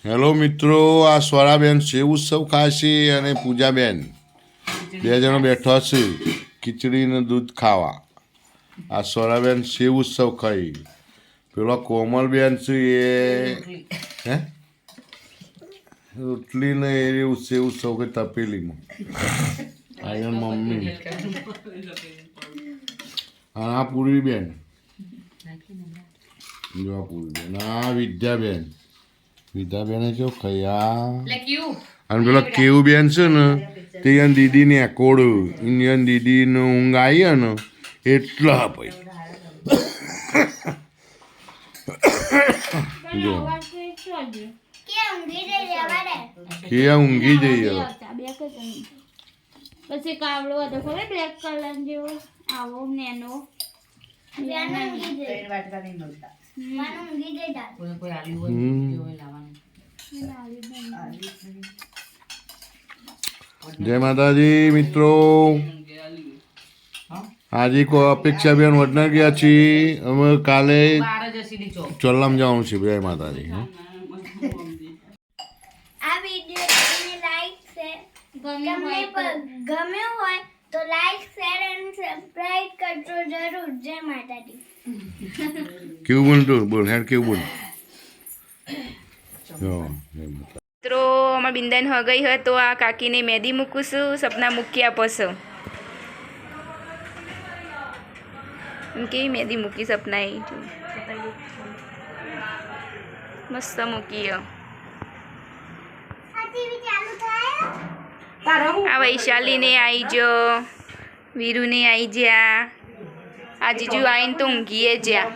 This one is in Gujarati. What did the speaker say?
હેલો મિત્રો, આ સ્વરાબેન સેવ ઉત્સવ ખાશે અને પૂજાબેન બે જણો બેઠા છે ખીચડી ને દૂધ ખાવા. આ સ્વરાબેન સેવ ઉત્સવ ખાઈ, પેલો કોમલબેન છે એ હે રોટલી ને એ સેવ ઉત્સવ કે તપેલીમાં. આયન મમ્મી આ પૂરી બેન, જો પૂરી બેન, આ વિદ્યાબેન વિદ્યાબેને જો ખયા અને પેલા કેવું બેન છે ને તે યન દીદીને એકોડ ઇન્ડિયન દીદીને ઊંઘ આવી ને એટલા ભાઈ જો કે ઊંઘી જઈએ. પછી કાવડો હતો ખબર બ્લેક કલર જેવો આવો નેનો જય માતાજી મિત્રો. આજે કોઈ અપેક્ષાબેન વડનગર ગયા છીએ, અમે કાલે ચોલ્લામ જવાનું છે. જય માતાજી. આ વિડિયો તમને લાઈક છે ગમ્યો હોય તો લાઈક શેર અને સબસ્ક્રાઇબ કરજો જરૂર. જય માતાજી. કેવું બોલતું બોલ હેડ કેવું બોલ. મિત્રો અમારા બિંદાન હો ગઈ હોય તો આ કાકીને મેદી મૂકું છું, સપના મૂકી આપો છો એમ કેવી મેદી મૂકી સપના એ મસ્ત મૂકી. આ વૈશાલીને આવી જો, વીરુને આવી જ્યા, આ જીજુ આવીને તો ઊંઘીએ જ્યાં.